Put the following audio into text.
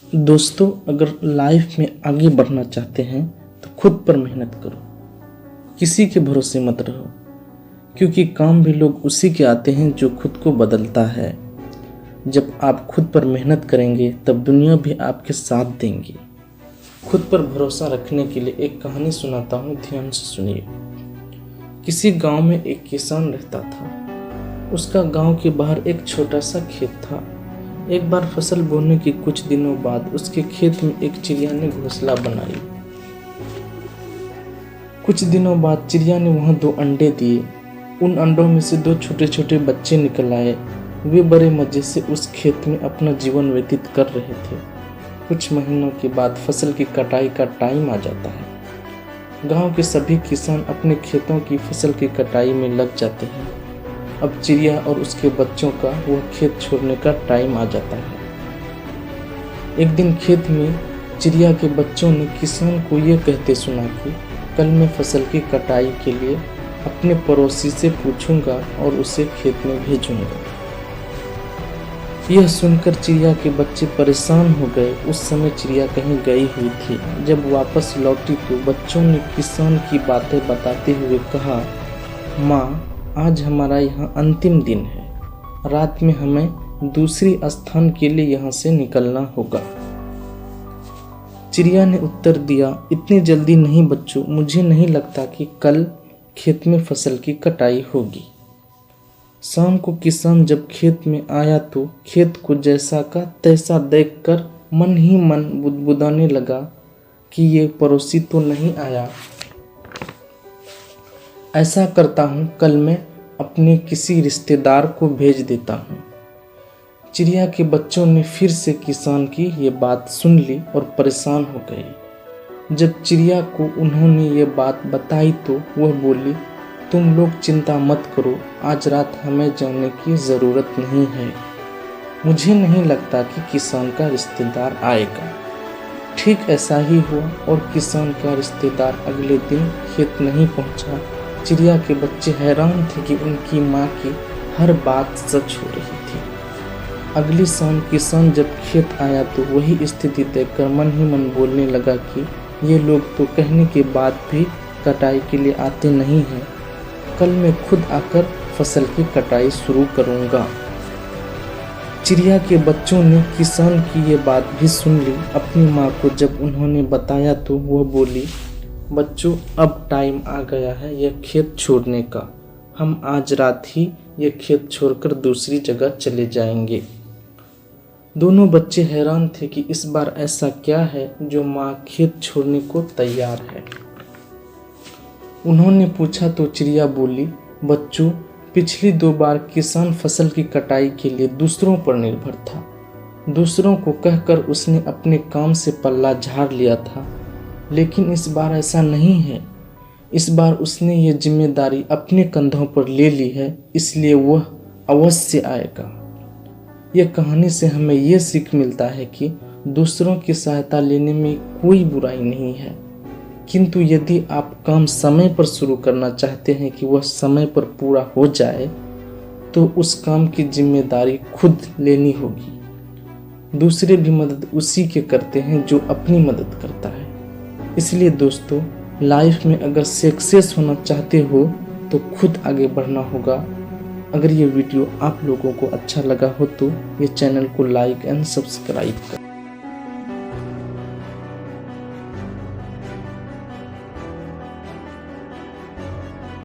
दोस्तों, अगर लाइफ में आगे बढ़ना चाहते हैं तो खुद पर मेहनत करो। किसी के भरोसे मत रहो, क्योंकि काम भी लोग उसी के आते हैं जो खुद को बदलता है। जब आप खुद पर मेहनत करेंगे तब दुनिया भी आपके साथ देंगी। खुद पर भरोसा रखने के लिए एक कहानी सुनाता हूँ, ध्यान से सुनिए। किसी गांव में एक किसान रहता था। उसका गांव के बाहर एक छोटा सा खेत था। एक बार फसल बोने के कुछ दिनों बाद उसके खेत में एक चिड़िया ने घोंसला बनाई। कुछ दिनों बाद चिड़िया ने वहां 2 अंडे दिए। उन अंडों में से 2 छोटे छोटे बच्चे निकल आए। वे बड़े मजे से उस खेत में अपना जीवन व्यतीत कर रहे थे। कुछ महीनों के बाद फसल की कटाई का टाइम आ जाता है। गांव के सभी किसान अपने खेतों की फसल की कटाई में लग जाते हैं। अब चिड़िया और उसके बच्चों का वह खेत छोड़ने का टाइम आ जाता है। एक दिन खेत में चिड़िया के बच्चों ने किसान को यह कहते सुना कि कल मैं फसल की कटाई के लिए अपने पड़ोसी से पूछूंगा और उसे खेत में भेजूंगा। यह सुनकर चिड़िया के बच्चे परेशान हो गए। उस समय चिड़िया कहीं गई हुई थी। जब वापस लौटी तो बच्चों ने किसान की बातें बताते हुए कहा, माँ, आज हमारा यहाँ अंतिम दिन है। रात में हमें दूसरी स्थान के लिए यहाँ से निकलना होगा। चिड़िया ने उत्तर दिया, इतनी जल्दी नहीं बच्चों, मुझे नहीं लगता कि कल खेत में फसल की कटाई होगी। शाम को किसान जब खेत में आया तो खेत को जैसा का तैसा देखकर मन ही मन बुदबुदाने लगा कि ये पड़ोसी तो नहीं आया। ऐसा करता हूँ, कल मैं अपने किसी रिश्तेदार को भेज देता हूँ। चिड़िया के बच्चों ने फिर से किसान की ये बात सुन ली और परेशान हो गए। जब चिड़िया को उन्होंने ये बात बताई तो वह बोली, तुम लोग चिंता मत करो, आज रात हमें जाने की ज़रूरत नहीं है। मुझे नहीं लगता कि किसान का रिश्तेदार आएगा। ठीक ऐसा ही हुआ और किसान का रिश्तेदार अगले दिन खेत नहीं पहुंचा। चिड़िया के बच्चे हैरान थे कि उनकी माँ की हर बात सच हो रही थी। अगली शाम किसान जब खेत आया तो वही स्थिति देखकर मन ही मन बोलने लगा कि ये लोग तो कहने के बाद भी कटाई के लिए आते नहीं हैं। कल मैं खुद आकर फसल की कटाई शुरू करूँगा। चिड़िया के बच्चों ने किसान की ये बात भी सुन ली। अपनी माँ को जब उन्होंने बताया तो वह बोली, बच्चों, अब टाइम आ गया है यह खेत छोड़ने का। हम आज रात ही यह खेत छोड़कर दूसरी जगह चले जाएंगे। दोनों बच्चे हैरान थे कि इस बार ऐसा क्या है जो माँ खेत छोड़ने को तैयार है। उन्होंने पूछा तो चिड़िया बोली, बच्चों, पिछली 2 बार किसान फसल की कटाई के लिए दूसरों पर निर्भर था। दूसरों को कहकर उसने अपने काम से पल्ला झाड़ लिया था, लेकिन इस बार ऐसा नहीं है। इस बार उसने ये जिम्मेदारी अपने कंधों पर ले ली है, इसलिए वह अवश्य आएगा। यह कहानी से हमें यह सीख मिलता है कि दूसरों की सहायता लेने में कोई बुराई नहीं है, किंतु यदि आप काम समय पर शुरू करना चाहते हैं कि वह समय पर पूरा हो जाए तो उस काम की जिम्मेदारी खुद लेनी होगी। दूसरे भी मदद उसी के करते हैं जो अपनी मदद करता है। इसलिए दोस्तों, लाइफ में अगर सक्सेस होना चाहते हो तो खुद आगे बढ़ना होगा। अगर ये वीडियो आप लोगों को अच्छा लगा हो तो ये चैनल को लाइक एंड सब्सक्राइब करें।